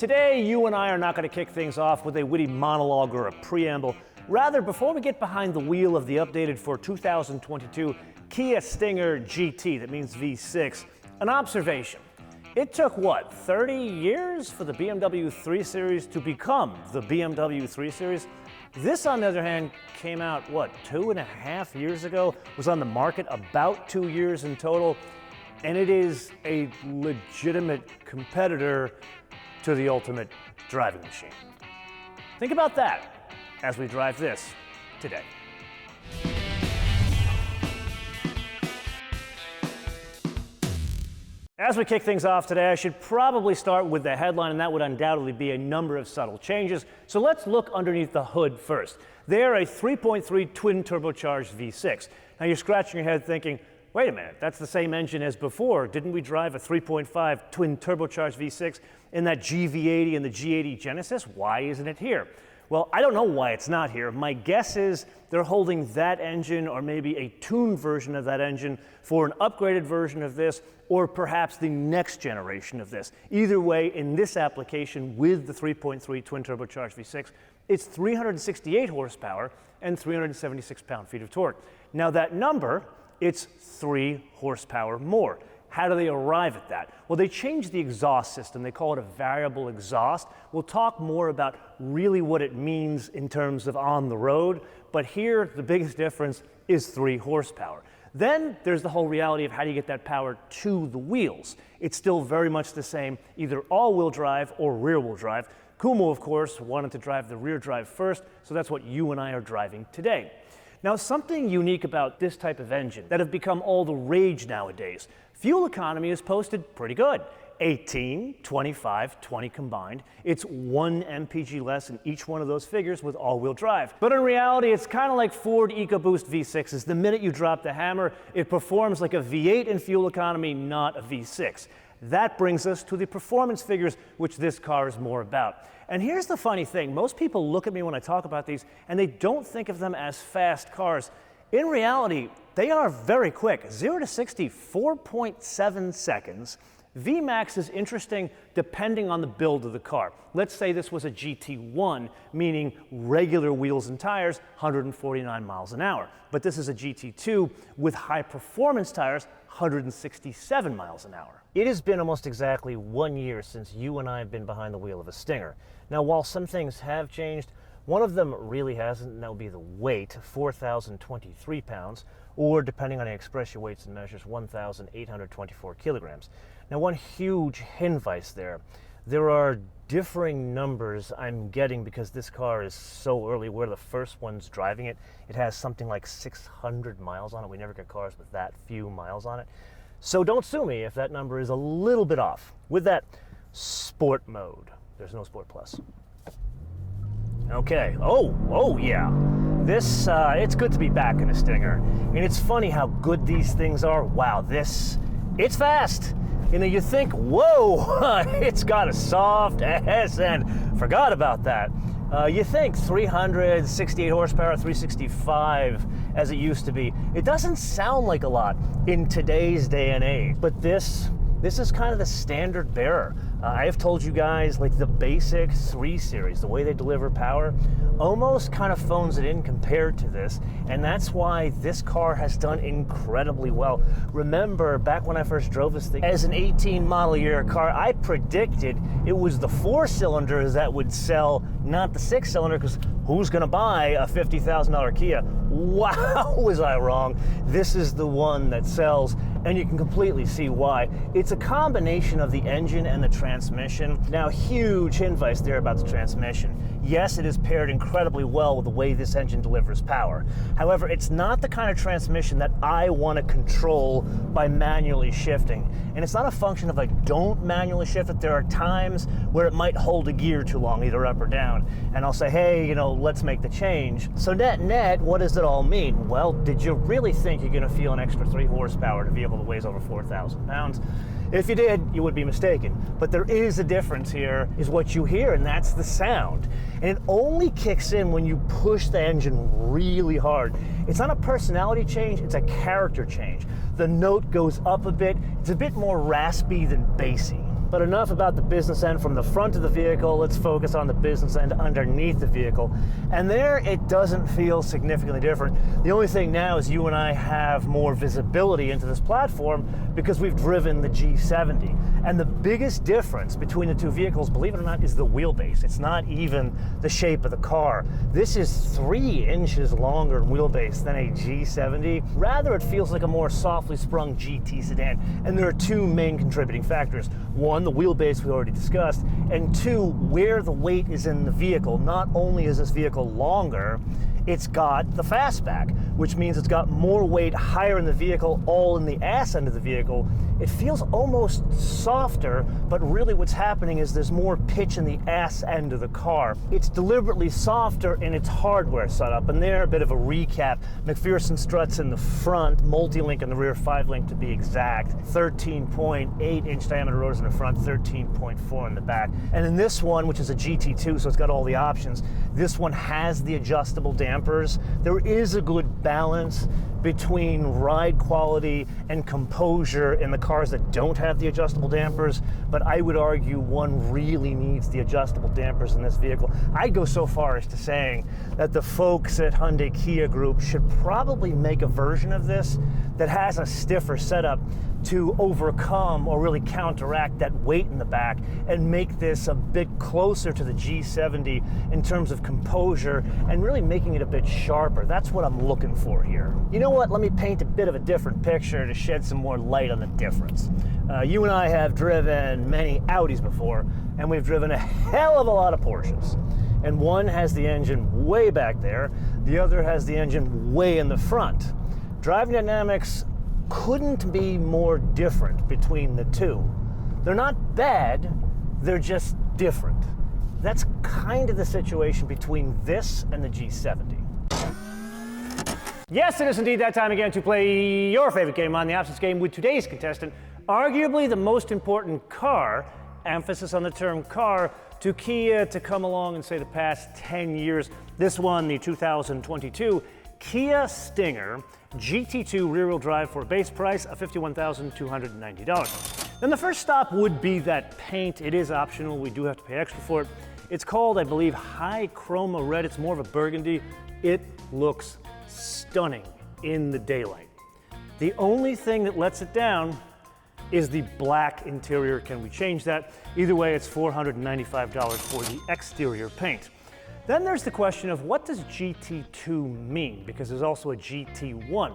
Today, you and I are not going to kick things off with a witty monologue or a preamble. Rather, before we get behind the wheel of the updated for 2022 Kia Stinger GT, that means V6, an observation. It took, what, 30 years for the BMW 3 Series to become the BMW 3 Series? This, on the other hand, came out, what, 2.5 years ago? Was on the market about 2 years in total, and it is a legitimate competitor to the ultimate driving machine. Think about that as we drive this today. As we kick things off today, I should probably start with the headline, and that would undoubtedly be a number of subtle changes. So let's look underneath the hood first. They're a 3.3 twin turbocharged V6. Now you're scratching your head thinking, wait a minute, that's the same engine as before. Didn't we drive a 3.5 twin turbocharged V6 in that GV80 and the G80 Genesis? Why isn't it here? Well, I don't know why it's not here. My guess is they're holding that engine or maybe a tuned version of that engine for an upgraded version of this, or perhaps the next generation of this. Either way, in this application with the 3.3 twin turbocharged V6, it's 368 horsepower and 376 pound-feet of torque. Now that number, it's 3 horsepower more. How do they arrive at that? Well, they changed the exhaust system. They call it a variable exhaust. We'll talk more about really what it means in terms of on the road, but here the biggest difference is 3 horsepower. Then there's the whole reality of how do you get that power to the wheels. It's still very much the same, either all-wheel drive or rear-wheel drive. Kumo, of course, wanted to drive the rear drive first, so that's what you and I are driving today. Now, something unique about this type of engine that have become all the rage nowadays, fuel economy is posted pretty good. 18, 25, 20 combined. It's 1 mpg less in each one of those figures with all-wheel drive. But in reality, it's kind of like Ford EcoBoost V6s. The minute you drop the hammer, it performs like a V8 in fuel economy, not a V6. That brings us to the performance figures, which this car is more about. And here's the funny thing. Most people look at me when I talk about these, and they don't think of them as fast cars. In reality, they are very quick. 0 to 60, 4.7 seconds. VMAX is interesting depending on the build of the car. Let's say this was a GT1, meaning regular wheels and tires, 149 miles an hour. But this is a GT2 with high performance tires, 167 miles an hour. It has been almost exactly 1 year since you and I have been behind the wheel of a Stinger. Now, while some things have changed, one of them really hasn't, and that would be the weight, 4,023 pounds, or depending on the express your weights and measures, 1,824 kilograms. Now, one huge hinweis there are differing numbers I'm getting because this car is so early. We're the first ones driving it. It has something like 600 miles on it. We never get cars with that few miles on it. So don't sue me if that number is a little bit off. With that, sport mode. There's no Sport Plus. Okay, oh yeah. This, it's good to be back in a Stinger. And it's funny how good these things are. Wow, it's fast. You know, you think, whoa, it's got a soft ass, and forgot about that. You think 368 horsepower, 365 as it used to be. It doesn't sound like a lot in today's day and age, but this is kind of the standard bearer. I have told you guys, like the basic 3 Series, the way they deliver power, almost kind of phones it in compared to this, and that's why this car has done incredibly well. Remember, back when I first drove this thing, as an 18 model year car, I predicted it was the 4-cylinder that would sell, not the 6-cylinder, because who's gonna buy a $50,000 Kia? Wow, was I wrong. This is the one that sells, and you can completely see why. It's a combination of the engine and the transmission. Now, huge hinweis there about the transmission. Yes, it is paired incredibly well with the way this engine delivers power. However, it's not the kind of transmission that I want to control by manually shifting. And it's not a function of I don't manually shift it. There are times where it might hold a gear too long, either up or down. And I'll say, hey, you know, let's make the change. So net, what does it all mean? Well, did you really think you're going to feel an extra 3 horsepower in a vehicle that weighs over 4,000 pounds? If you did, you would be mistaken. But there is a difference here, is what you hear, and that's the sound. And it only kicks in when you push the engine really hard. It's not a personality change, it's a character change. The note goes up a bit. It's a bit more raspy than bassy. But enough about the business end from the front of the vehicle. Let's focus on the business end underneath the vehicle. And there, it doesn't feel significantly different. The only thing now is you and I have more visibility into this platform because we've driven the G70. And the biggest difference between the two vehicles, believe it or not, is the wheelbase. It's not even the shape of the car. This is 3 inches longer in wheelbase than a G70. Rather, it feels like a more softly sprung GT sedan. And there are 2 main contributing factors. 1, the wheelbase we already discussed, and 2, where the weight is in the vehicle. Not only is this vehicle longer, it's got the fastback, which means it's got more weight higher in the vehicle, all in the ass end of the vehicle. It feels almost softer, but really what's happening is there's more pitch in the ass end of the car. It's deliberately softer in its hardware setup, and there, a bit of a recap. McPherson struts in the front, multi-link in the rear, 5-link to be exact, 13.8-inch diameter rotors in the front, 13.4 in the back. And in this one, which is a GT2, so it's got all the options, this one has the adjustable dampers. There is a good balance between ride quality and composure in the cars that don't have the adjustable dampers, but I would argue one really needs the adjustable dampers in this vehicle. I'd go so far as to saying that the folks at Hyundai Kia Group should probably make a version of this that has a stiffer setup to overcome or really counteract that weight in the back and make this a bit closer to the G70 in terms of composure and really making it a bit sharper. That's what I'm looking for here. You know what? Let me paint a bit of a different picture to shed some more light on the difference. You and I have driven many Audis before, and we've driven a hell of a lot of Porsches. And one has the engine way back there, the other has the engine way in the front. Driving dynamics couldn't be more different between the two. They're not bad, they're just different. That's kind of the situation between this and the G70. Yes, it is indeed that time again to play your favorite game on the Options Game with today's contestant, arguably the most important car, emphasis on the term car, to Kia to come along in, say, the past 10 years. This one, the 2022 Kia Stinger GT2 rear-wheel drive for a base price of $51,290. Then the first stop would be that paint. It is optional. We do have to pay extra for it. It's called, I believe, High Chroma Red. It's more of a burgundy. It looks stunning in the daylight. The only thing that lets it down is the black interior. Can we change that? Either way, it's $495 for the exterior paint. Then there's the question of what does GT2 mean? Because there's also a GT1.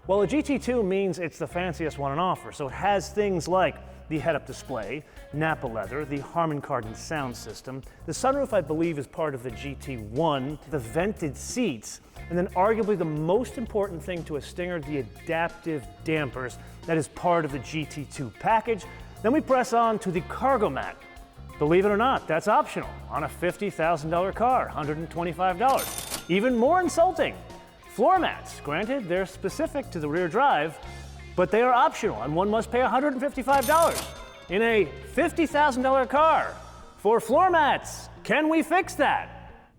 Well, a GT2 means it's the fanciest one on offer. So it has things like the head-up display, Napa leather, the Harman Kardon sound system. The sunroof, I believe, is part of the GT1, the vented seats, and then arguably the most important thing to a Stinger, the adaptive dampers. That is part of the GT2 package. Then we press on to the cargo mat. Believe it or not, that's optional on a $50,000 car, $125. Even more insulting, floor mats. Granted, they're specific to the rear drive, but they are optional, and one must pay $155 in a $50,000 car for floor mats. Can we fix that?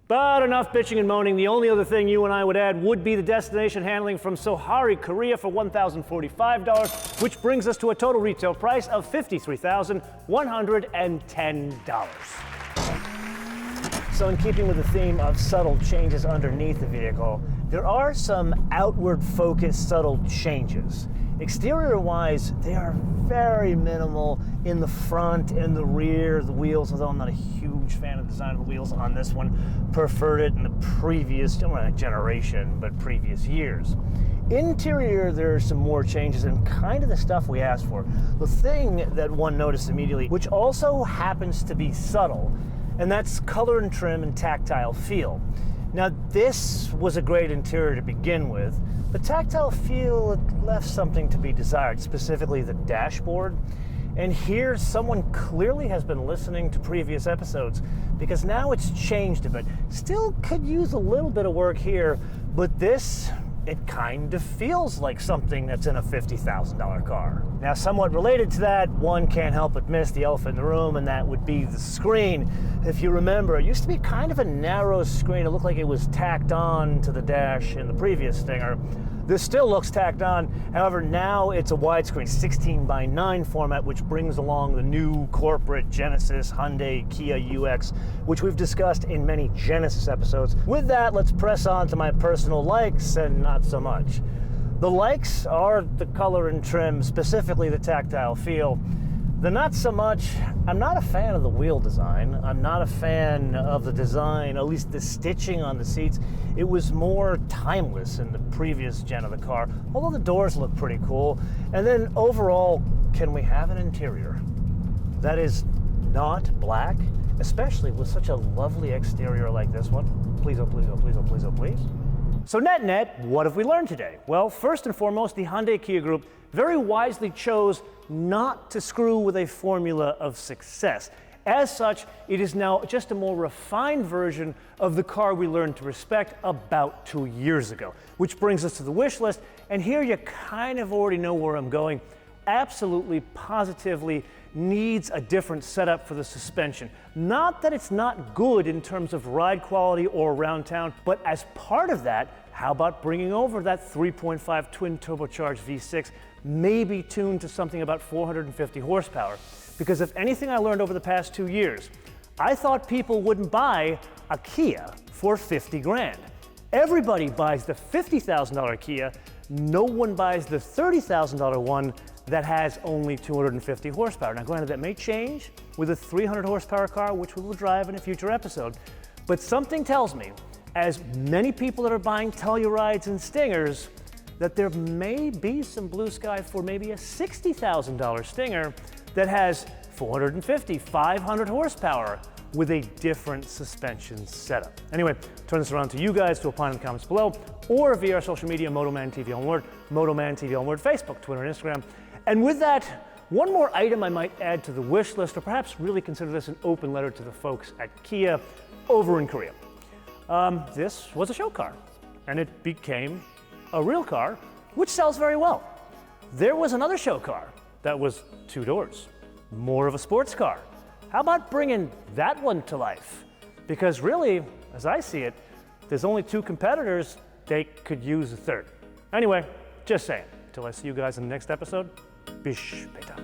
But enough bitching and moaning. The only other thing you and I would add would be the destination handling from Sohari, Korea for $1,045, which brings us to a total retail price of $53,110. So in keeping with the theme of subtle changes underneath the vehicle, there are some outward-focused subtle changes. Exterior-wise, they are very minimal in the front and the rear, the wheels, although I'm not a huge fan of the design of the wheels on this one. Preferred it in the previous, not generation, but previous years. Interior, there are some more changes and kind of the stuff we asked for. The thing that one noticed immediately, which also happens to be subtle, and that's color and trim and tactile feel. Now, this was a great interior to begin with, but tactile feel, it left something to be desired, specifically the dashboard. And here, someone clearly has been listening to previous episodes because now it's changed a bit. Still could use a little bit of work here, but this, it kind of feels like something that's in a $50,000 car. Now, somewhat related to that, one can't help but miss the elephant in the room, and that would be the screen. If you remember, it used to be kind of a narrow screen. It looked like it was tacked on to the dash in the previous Stinger. This still looks tacked on. However, now it's a widescreen 16:9 format, which brings along the new corporate Genesis, Hyundai, Kia UX, which we've discussed in many Genesis episodes. With that, let's press on to my personal likes and not so much. The likes are the color and trim, specifically the tactile feel. The not so much, I'm not a fan of the wheel design. I'm not a fan of the design, at least the stitching on the seats. It was more timeless in the previous gen of the car, although the doors look pretty cool. And then overall, can we have an interior that is not black, especially with such a lovely exterior like this one? Please, oh please, oh please, oh please, oh please. So net, what have we learned today? Well, first and foremost, the Hyundai Kia Group very wisely chose not to screw with a formula of success. As such, it is now just a more refined version of the car we learned to respect about 2 years ago. Which brings us to the wish list, and here you kind of already know where I'm going. Absolutely, positively needs a different setup for the suspension. Not that it's not good in terms of ride quality or around town, but as part of that, how about bringing over that 3.5 twin turbocharged V6, maybe tuned to something about 450 horsepower? Because if anything I learned over the past 2 years, I thought people wouldn't buy a Kia for 50 grand. Everybody buys the $50,000 Kia, no one buys the $30,000 one that has only 250 horsepower. Now granted, that may change with a 300 horsepower car, which we will drive in a future episode, but something tells me, as many people that are buying Tellurides and Stingers, that there may be some blue sky for maybe a $60,000 Stinger that has 450, 500 horsepower with a different suspension setup. Anyway, turn this around to you guys to opine in the comments below, or via our social media, MotoManTV on Word, MotoManTV on Word, Facebook, Twitter, and Instagram. And with that, one more item I might add to the wish list, or perhaps really consider this an open letter to the folks at Kia over in Korea. This was a show car, and it became a real car, which sells very well. There was another show car that was 2 doors, more of a sports car. How about bringing that one to life? Because really, as I see it, there's only 2 competitors, they could use a third. Anyway, just saying. Till I see you guys in the next episode, bish beta.